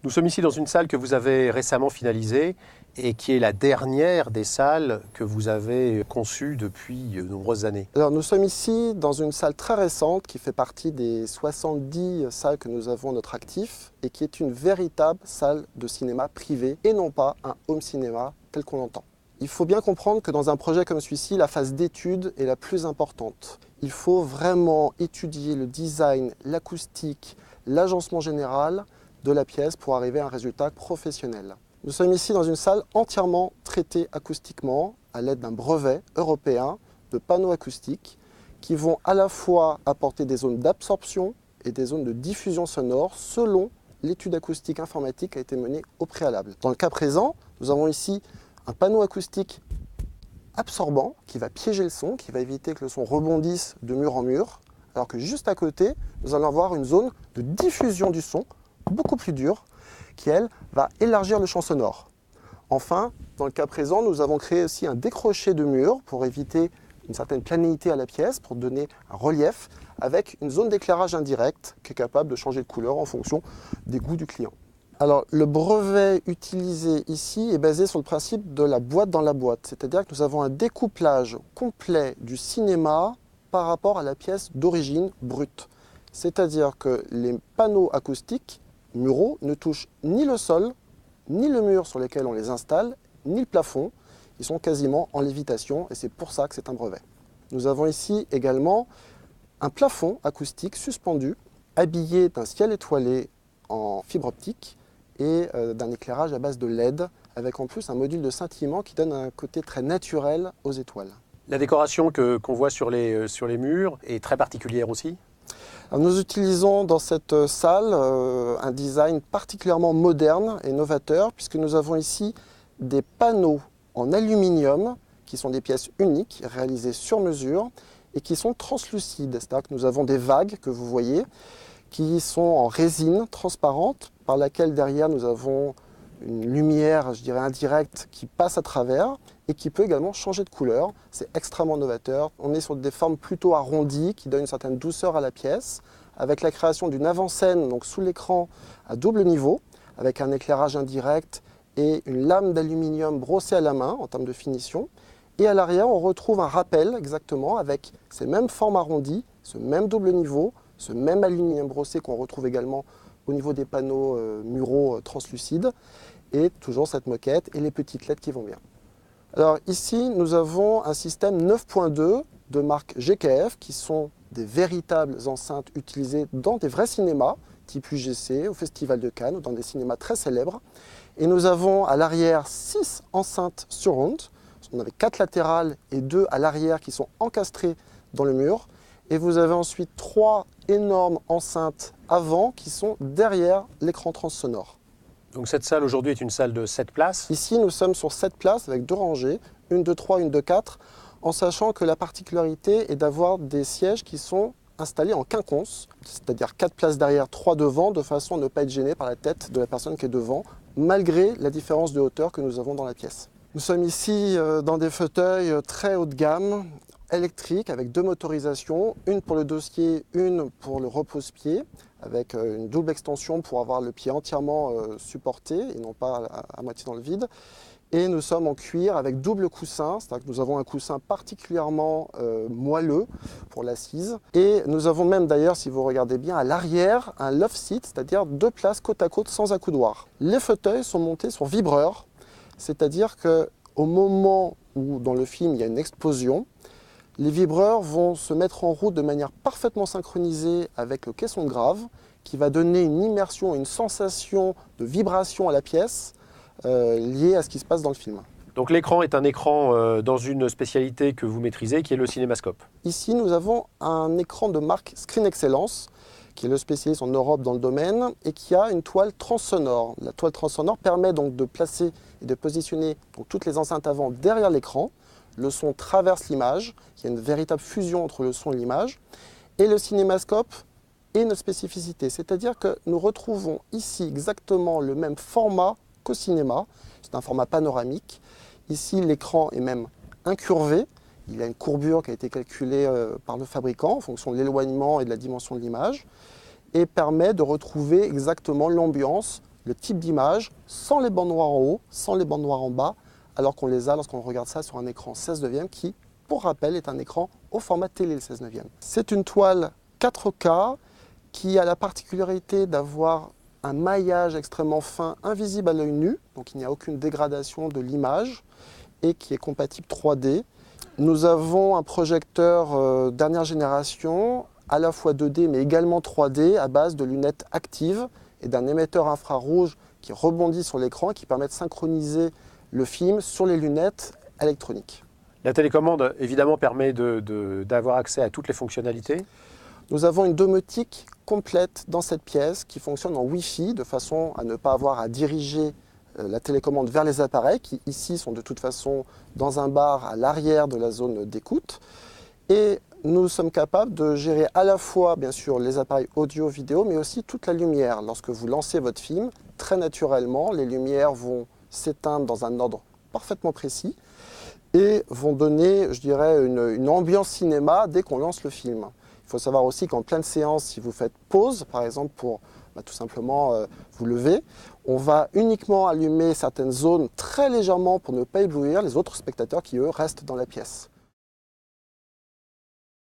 Nous sommes ici dans une salle que vous avez récemment finalisée et qui est la dernière des salles que vous avez conçues depuis de nombreuses années. Alors nous sommes ici dans une salle très récente qui fait partie des 70 salles que nous avons à notre actif et qui est une véritable salle de cinéma privée et non pas un home cinéma tel qu'on l'entend. Il faut bien comprendre que dans un projet comme celui-ci, la phase d'étude est la plus importante. Il faut vraiment étudier le design, l'acoustique, l'agencement général de la pièce pour arriver à un résultat professionnel. Nous sommes ici dans une salle entièrement traitée acoustiquement à l'aide d'un brevet européen de panneaux acoustiques qui vont à la fois apporter des zones d'absorption et des zones de diffusion sonore selon l'étude acoustique informatique qui a été menée au préalable. Dans le cas présent, nous avons ici un panneau acoustique absorbant qui va piéger le son, qui va éviter que le son rebondisse de mur en mur, alors que juste à côté, nous allons avoir une zone de diffusion du son beaucoup plus dure, qui elle va élargir le champ sonore. Enfin, dans le cas présent, nous avons créé aussi un décroché de mur pour éviter une certaine planéité à la pièce, pour donner un relief, avec une zone d'éclairage indirect qui est capable de changer de couleur en fonction des goûts du client. Alors, le brevet utilisé ici est basé sur le principe de la boîte dans la boîte, c'est-à-dire que nous avons un découplage complet du cinéma par rapport à la pièce d'origine brute. C'est-à-dire que les panneaux acoustiques muraux ne touchent ni le sol, ni le mur sur lequel on les installe, ni le plafond. Ils sont quasiment en lévitation et c'est pour ça que c'est un brevet. Nous avons ici également un plafond acoustique suspendu, habillé d'un ciel étoilé en fibre optique et d'un éclairage à base de LED, avec en plus un module de scintillement qui donne un côté très naturel aux étoiles. La décoration qu'on voit sur les murs est très particulière aussi. Alors nous utilisons dans cette salle un design particulièrement moderne et novateur, puisque nous avons ici des panneaux en aluminium qui sont des pièces uniques réalisées sur mesure et qui sont translucides. C'est-à-dire que nous avons des vagues que vous voyez qui sont en résine transparente par laquelle derrière nous avons une lumière, je dirais indirecte, qui passe à travers et qui peut également changer de couleur. C'est extrêmement novateur. On est sur des formes plutôt arrondies qui donnent une certaine douceur à la pièce, avec la création d'une avant-scène donc sous l'écran à double niveau, avec un éclairage indirect et une lame d'aluminium brossée à la main en termes de finition. Et à l'arrière, on retrouve un rappel exactement avec ces mêmes formes arrondies, ce même double niveau, ce même aluminium brossé qu'on retrouve également au niveau des panneaux muraux translucides, et toujours cette moquette et les petites LED qui vont bien. Alors ici, nous avons un système 9.2 de marque GKF qui sont des véritables enceintes utilisées dans des vrais cinémas, type UGC, au Festival de Cannes ou dans des cinémas très célèbres. Et nous avons à l'arrière 6 enceintes surround. On avait 4 latérales et 2 à l'arrière qui sont encastrées dans le mur. Et vous avez ensuite 3 énormes enceintes avant qui sont derrière l'écran transsonore. Donc cette salle aujourd'hui est une salle de 7 places. Ici, nous sommes sur 7 places avec 2 rangées, une de 3, une de 4, en sachant que la particularité est d'avoir des sièges qui sont installés en quinconce, c'est-à-dire 4 places derrière, 3 devant, de façon à ne pas être gêné par la tête de la personne qui est devant, malgré la différence de hauteur que nous avons dans la pièce. Nous sommes ici dans des fauteuils très haut de gamme, électriques, avec 2 motorisations, une pour le dossier, une pour le repose-pied, avec une double extension pour avoir le pied entièrement supporté et non pas à moitié dans le vide. Et nous sommes en cuir avec double coussin, c'est-à-dire que nous avons un coussin particulièrement moelleux pour l'assise. Et nous avons même d'ailleurs, si vous regardez bien, à l'arrière, un love seat, c'est-à-dire 2 places côte à côte sans accoudoir. Les fauteuils sont montés sur vibreur, c'est-à-dire qu'au moment où dans le film il y a une explosion, les vibreurs vont se mettre en route de manière parfaitement synchronisée avec le caisson grave, qui va donner une immersion, une sensation de vibration à la pièce liée à ce qui se passe dans le film. Donc l'écran est un écran dans une spécialité que vous maîtrisez, qui est le cinémascope. Ici, nous avons un écran de marque Screen Excellence, qui est le spécialiste en Europe dans le domaine, et qui a une toile transsonore. La toile transsonore permet donc de placer et de positionner donc, toutes les enceintes avant derrière l'écran. Le son traverse l'image, il y a une véritable fusion entre le son et l'image. Et le cinémascope est notre spécificité, c'est-à-dire que nous retrouvons ici exactement le même format qu'au cinéma. C'est un format panoramique. Ici, l'écran est même incurvé. Il a une courbure qui a été calculée par le fabricant en fonction de l'éloignement et de la dimension de l'image et permet de retrouver exactement l'ambiance le type d'image, sans les bandes noires en haut, sans les bandes noires en bas, alors qu'on les a lorsqu'on regarde ça sur un écran 16:9 qui, pour rappel, est un écran au format télé, le 16:9. C'est une toile 4K qui a la particularité d'avoir un maillage extrêmement fin, invisible à l'œil nu, donc il n'y a aucune dégradation de l'image, et qui est compatible 3D. Nous avons un projecteur dernière génération, à la fois 2D mais également 3D, à base de lunettes actives et d'un émetteur infrarouge qui rebondit sur l'écran et qui permet de synchroniser le film sur les lunettes électroniques. La télécommande, évidemment, permet d'avoir accès à toutes les fonctionnalités. Nous avons une domotique complète dans cette pièce qui fonctionne en Wi-Fi de façon à ne pas avoir à diriger la télécommande vers les appareils qui ici sont de toute façon dans un bar à l'arrière de la zone d'écoute. Et nous sommes capables de gérer à la fois bien sûr les appareils audio-vidéo mais aussi toute la lumière. Lorsque vous lancez votre film, très naturellement les lumières vont s'éteindre dans un ordre parfaitement précis et vont donner, je dirais, une ambiance cinéma dès qu'on lance le film. Il faut savoir aussi qu'en pleine séance, si vous faites pause, par exemple pour tout simplement vous lever, on va uniquement allumer certaines zones très légèrement pour ne pas éblouir les autres spectateurs qui, eux, restent dans la pièce.